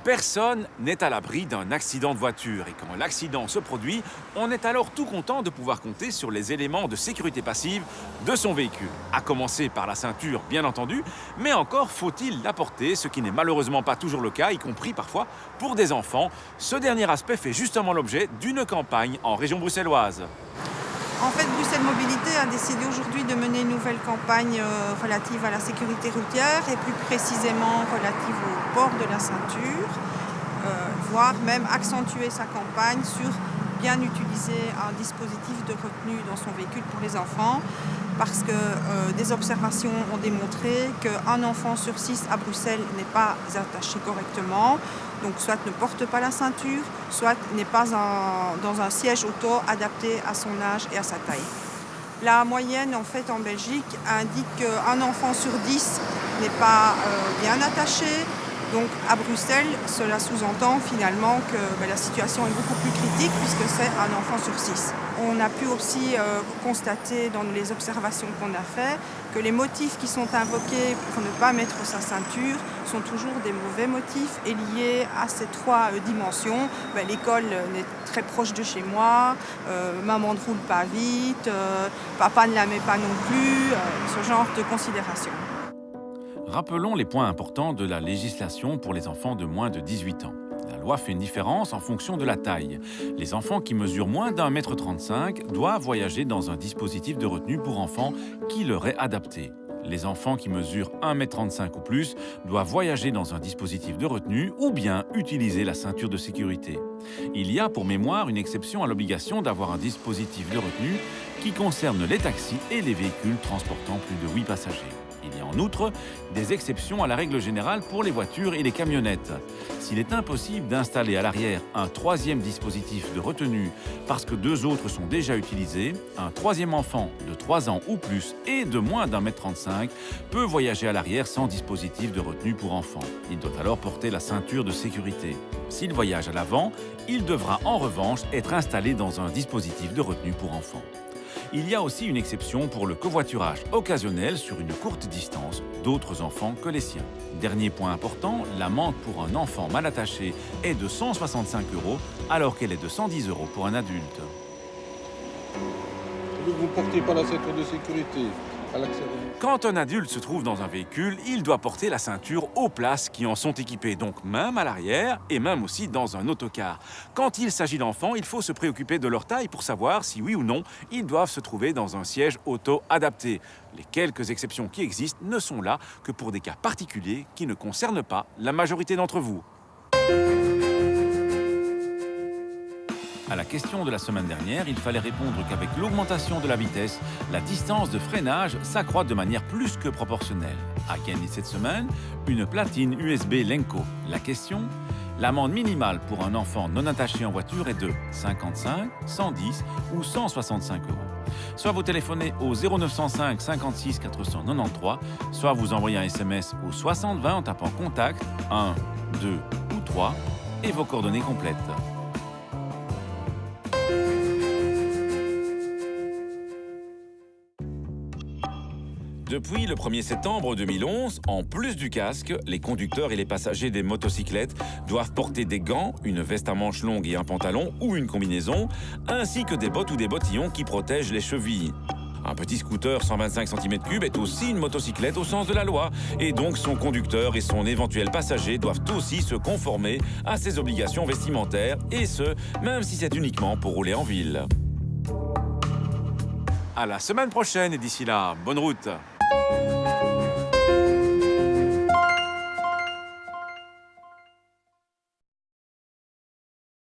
Personne n'est à l'abri d'un accident de voiture et quand l'accident se produit, on est alors tout content de pouvoir compter sur les éléments de sécurité passive de son véhicule. À commencer par la ceinture, bien entendu, mais encore faut-il la porter, ce qui n'est malheureusement pas toujours le cas, y compris parfois pour des enfants. Ce dernier aspect fait justement l'objet d'une campagne en région bruxelloise. En fait, Bruxelles Mobilité a décidé aujourd'hui de mener une nouvelle campagne relative à la sécurité routière et plus précisément relative au port de la ceinture, voire même accentuer sa campagne sur bien utiliser un dispositif de retenue dans son véhicule pour les enfants parce que des observations ont démontré qu'un enfant sur 6 à Bruxelles n'est pas attaché correctement, donc soit ne porte pas la ceinture, soit n'est pas dans un siège auto adapté à son âge et à sa taille. La moyenne en fait en Belgique indique qu'un enfant sur 10 n'est pas bien attaché. Donc à Bruxelles, cela sous-entend finalement que la situation est beaucoup plus critique puisque c'est un enfant sur 6. On a pu aussi constater dans les observations qu'on a faites que les motifs qui sont invoqués pour ne pas mettre sa ceinture sont toujours des mauvais motifs et liés à ces 3 dimensions. L'école est très proche de chez moi, maman ne roule pas vite, papa ne la met pas non plus, ce genre de considérations. Rappelons les points importants de la législation pour les enfants de moins de 18 ans. La loi fait une différence en fonction de la taille. Les enfants qui mesurent moins d'1,35 m doivent voyager dans un dispositif de retenue pour enfants qui leur est adapté. Les enfants qui mesurent 1,35 m ou plus doivent voyager dans un dispositif de retenue ou bien utiliser la ceinture de sécurité. Il y a pour mémoire une exception à l'obligation d'avoir un dispositif de retenue qui concerne les taxis et les véhicules transportant plus de 8 passagers. Il y a en outre des exceptions à la règle générale pour les voitures et les camionnettes. S'il est impossible d'installer à l'arrière un 3e dispositif de retenue parce que 2 autres sont déjà utilisés, un 3e enfant de 3 ans ou plus et de moins d'1,35 m peut voyager à l'arrière sans dispositif de retenue pour enfants. Il doit alors porter la ceinture de sécurité. S'il voyage à l'avant, il devra en revanche être installé dans un dispositif de retenue pour enfants. Il y a aussi une exception pour le covoiturage occasionnel sur une courte distance d'autres enfants que les siens. Dernier point important, l'amende pour un enfant mal attaché est de 165 € alors qu'elle est de 110 € pour un adulte. Vous ne portez pas la ceinture de sécurité à l'accès. Quand un adulte se trouve dans un véhicule, il doit porter la ceinture aux places qui en sont équipées, donc même à l'arrière et même aussi dans un autocar. Quand il s'agit d'enfants, il faut se préoccuper de leur taille pour savoir si oui ou non ils doivent se trouver dans un siège auto adapté. Les quelques exceptions qui existent ne sont là que pour des cas particuliers qui ne concernent pas la majorité d'entre vous. À la question de la semaine dernière, il fallait répondre qu'avec l'augmentation de la vitesse, la distance de freinage s'accroît de manière plus que proportionnelle. À gagner cette semaine, une platine USB Lenco. La question ? L'amende minimale pour un enfant non attaché en voiture est de 55, 110 ou 165 €. Soit vous téléphonez au 0905 56 493, soit vous envoyez un SMS au 60 20 en tapant contact 1, 2 ou 3 et vos coordonnées complètes. Depuis le 1er septembre 2011, en plus du casque, les conducteurs et les passagers des motocyclettes doivent porter des gants, une veste à manches longues et un pantalon ou une combinaison, ainsi que des bottes ou des bottillons qui protègent les chevilles. Un petit scooter 125 cm3 est aussi une motocyclette au sens de la loi, et donc son conducteur et son éventuel passager doivent aussi se conformer à ces obligations vestimentaires, et ce, même si c'est uniquement pour rouler en ville. À la semaine prochaine et d'ici là, bonne route!